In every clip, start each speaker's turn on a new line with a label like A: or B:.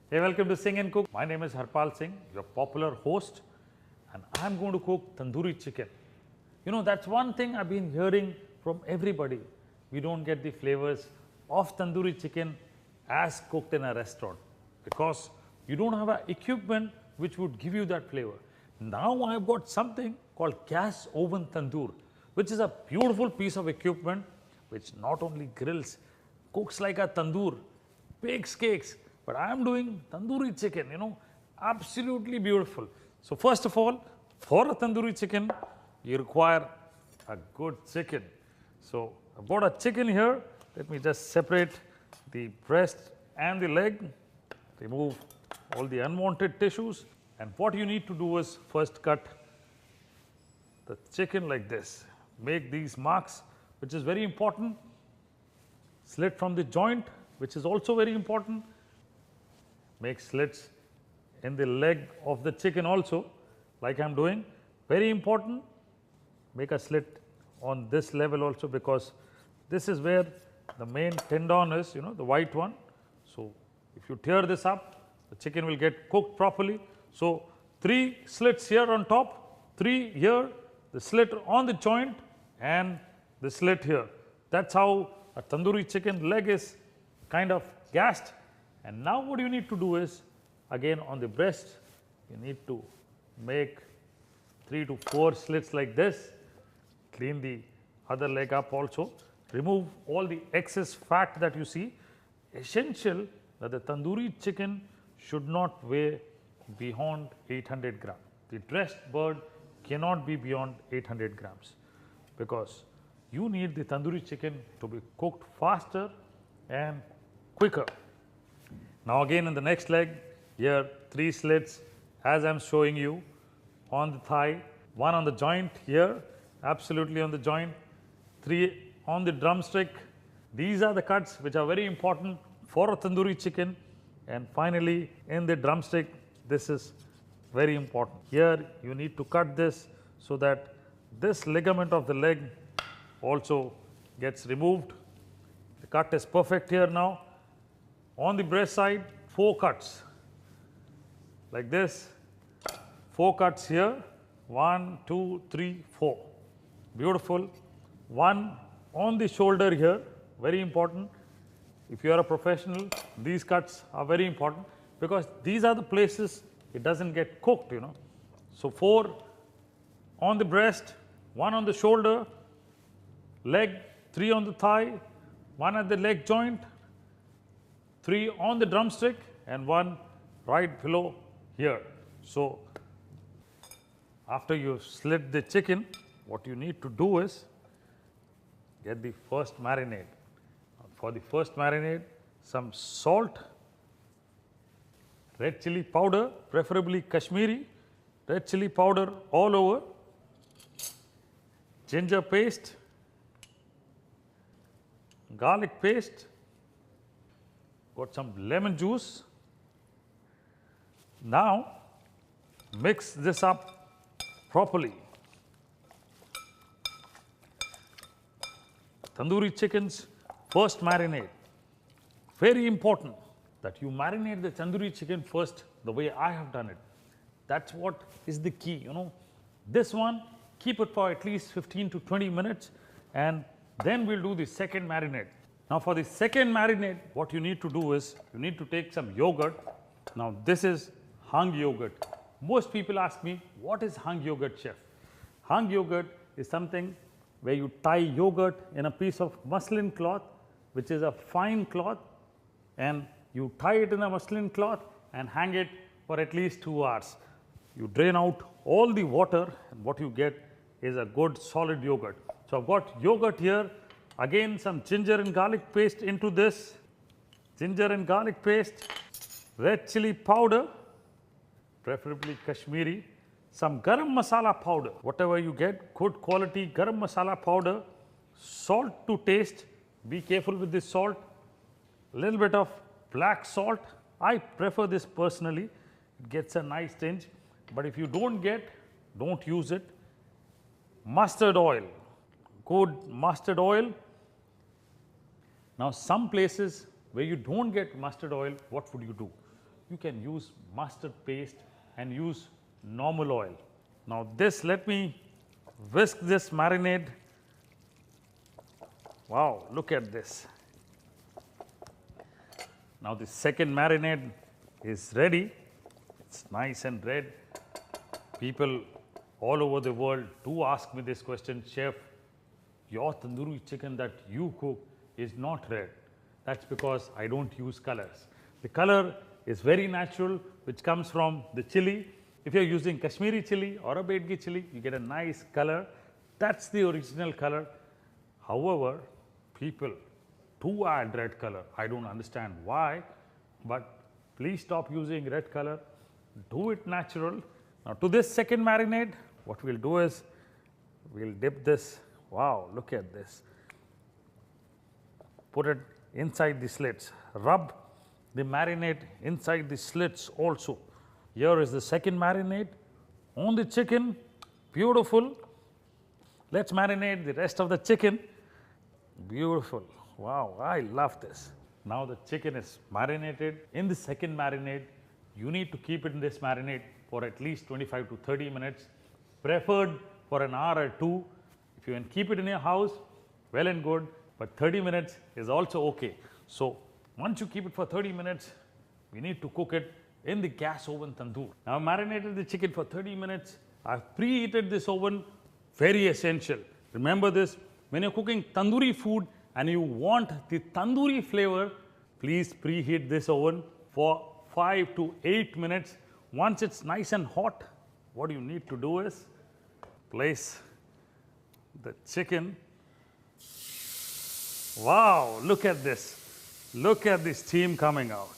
A: Hey, welcome to Sing and Cook. My name is Harpal Singh, your popular host, and I'm going to cook tandoori chicken. You know, that's one thing I've been hearing from everybody. We don't get the flavors of tandoori chicken as cooked in a restaurant because you don't have an equipment which would give you that flavor. Now I've got something called gas oven tandoor, which is a beautiful piece of equipment which not only grills, cooks like a tandoor, bakes cakes, but I am doing tandoori chicken, absolutely beautiful. So first of all, for a tandoori chicken, you require a good chicken. So I've got a chicken here. Let me just separate the breast and the leg, remove all the unwanted tissues. And what you need to do is first cut the chicken like this. Make these marks, which is very important. Slit from the joint, which is also very important. Make slits in the leg of the chicken also, like I'm doing. Very important. Make a slit on this level also, because this is where the main tendon is, the white one. So if you tear this up, the chicken will get cooked properly. So 3 slits here on top, 3 here, the slit on the joint and the slit here. That's how a tandoori chicken leg is kind of gassed. And now what you need to do is, again on the breast, you need to make 3 to 4 slits like this. Clean the other leg up also. Remove all the excess fat that you see. Essential that the tandoori chicken should not weigh beyond 800 grams. The dressed bird cannot be beyond 800 grams because you need the tandoori chicken to be cooked faster and quicker. Now again in the next leg, here 3 slits as I am showing you on the thigh, 1 on the joint here, absolutely on the joint, 3 on the drumstick. These are the cuts which are very important for a tandoori chicken. And finally in the drumstick, this is very important. Here you need to cut this so that this ligament of the leg also gets removed. The cut is perfect here now. On the breast side, 4 cuts like this, 4 cuts here, 1, 2, 3, 4. Beautiful. 1 on the shoulder here, very important. If you are a professional, these cuts are very important because these are the places it doesn't get cooked, So 4 on the breast, 1 on the shoulder, leg, 3 on the thigh, 1 at the leg joint, 3 on the drumstick and 1 right below here. So after you slit the chicken, what you need to do is get the first marinade. For the first marinade, some salt, red chili powder, preferably Kashmiri, red chili powder all over, ginger paste, garlic paste, got some lemon juice. Now mix this up properly. Tandoori chicken's first marinade. Very important that you marinate the tandoori chicken first the way I have done it. That's what is the key, This one, keep it for at least 15 to 20 minutes and then we'll do the second marinade. Now for the second marinade, what you need to do is, you need to take some yogurt. Now this is hung yogurt. Most people ask me, what is hung yogurt, chef? Hung yogurt is something where you tie yogurt in a piece of muslin cloth, which is a fine cloth, and you tie it in a muslin cloth and hang it for at least 2 hours. You drain out all the water and what you get is a good solid yogurt. So I've got yogurt here. Again, some ginger and garlic paste into this, ginger and garlic paste, red chili powder, preferably Kashmiri, some garam masala powder, whatever you get, good quality garam masala powder, salt to taste, be careful with this salt, a little bit of black salt. I prefer this personally, it gets a nice tinge, but if you don't get, don't use it. Mustard oil, good mustard oil. Now some places where you don't get mustard oil, what would you do? you can use mustard paste and use normal oil. Now this, let me whisk this marinade. Wow, look at this. Now the second marinade is ready. It's nice and red. People all over the world do ask me this question, Chef, your tandoori chicken that you cook is not red. That's because I don't use colors. The color is very natural, which comes from the chili. If you're using Kashmiri chili or a Bedgi chili, you get a nice color. That's the original color. However, people do add red color. I don't understand why, but please stop using red color. Do it natural. Now to this second marinade, what we'll do is we'll dip this. Wow, look at this. Put it inside the slits. Rub the marinade inside the slits also. Here is the second marinade on the chicken. Beautiful. Let's marinate the rest of the chicken. Beautiful. Wow, I love this. Now the chicken is marinated. In the second marinade, you need to keep it in this marinade for at least 25 to 30 minutes, preferred for an hour or two. If you can keep it in your house, well and good, but 30 minutes is also okay. So once you keep it for 30 minutes, we need to cook it in the gas oven tandoor. Now I marinated the chicken for 30 minutes. I've preheated this oven, very essential. Remember this, when you're cooking tandoori food and you want the tandoori flavor, please preheat this oven for 5 to 8 minutes. Once it's nice and hot, what you need to do is place the chicken. Wow, look at this. Look at the steam coming out.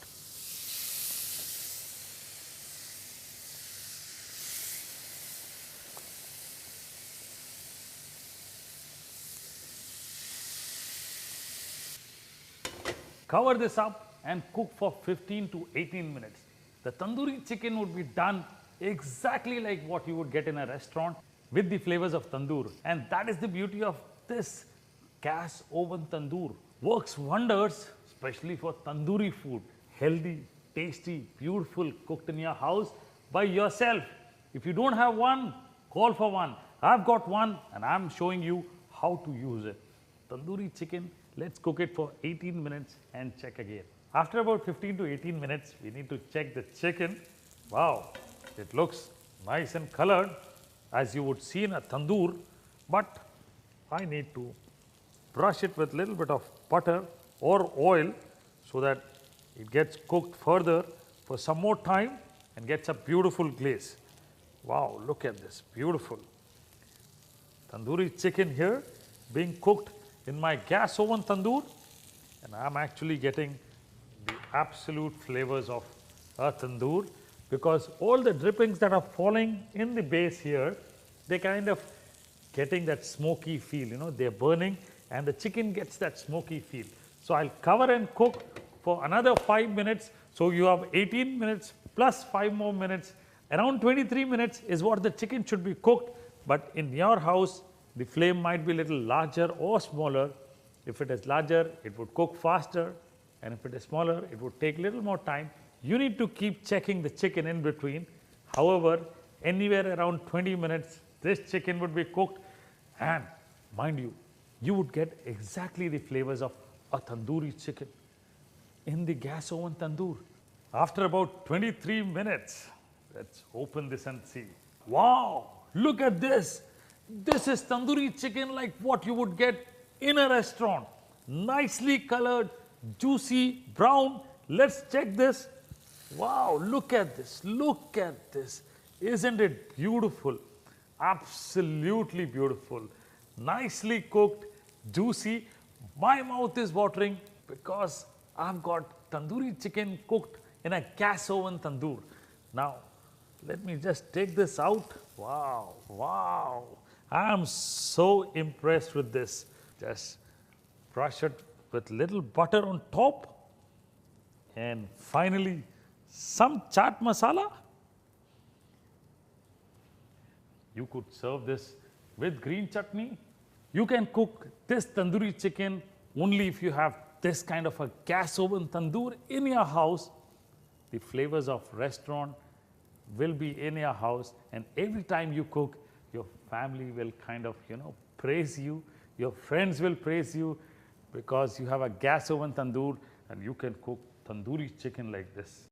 A: Cover this up and cook for 15 to 18 minutes. The tandoori chicken would be done exactly like what you would get in a restaurant with the flavors of tandoor. And that is the beauty of this gas oven tandoor. Works wonders, especially for tandoori food. Healthy, tasty, beautiful, cooked in your house by yourself. If you don't have one, call for one. I've got one and I'm showing you how to use it. Tandoori chicken, let's cook it for 18 minutes and check again. After about 15 to 18 minutes, we need to check the chicken. Wow, it looks nice and colored as you would see in a tandoor, but I need to brush it with a little bit of butter or oil so that it gets cooked further for some more time and gets a beautiful glaze. Wow, look at this, beautiful. Tandoori chicken here being cooked in my gas oven tandoor, and I'm actually getting the absolute flavors of a tandoor because all the drippings that are falling in the base here, they kind of getting that smoky feel, you know, they're burning and the chicken gets that smoky feel. So I'll cover and cook for another 5 minutes. So you have 18 minutes plus 5 more minutes. Around 23 minutes is what the chicken should be cooked, but in your house, the flame might be a little larger or smaller. If it is larger, it would cook faster, and if it is smaller, it would take a little more time. You need to keep checking the chicken in between. However, anywhere around 20 minutes, this chicken would be cooked, and mind you, you would get exactly the flavors of a tandoori chicken in the gas oven tandoor. After about 23 minutes, let's open this and see. Wow, look at this. This is tandoori chicken like what you would get in a restaurant. Nicely colored, juicy, brown. Let's check this. Wow, look at this. Look at this. Isn't it beautiful? Absolutely beautiful. Nicely cooked, juicy. My mouth is watering because I've got tandoori chicken cooked in a gas oven tandoor. Now, let me just take this out. Wow, wow. I am so impressed with this. Just brush it with little butter on top. And finally, some chaat masala. You could serve this with green chutney. You can cook this tandoori chicken only if you have this kind of a gas oven tandoor in your house. the flavors of restaurant will be in your house, and every time you cook, your family will kind of, praise you. Your friends will praise you because you have a gas oven tandoor and you can cook tandoori chicken like this.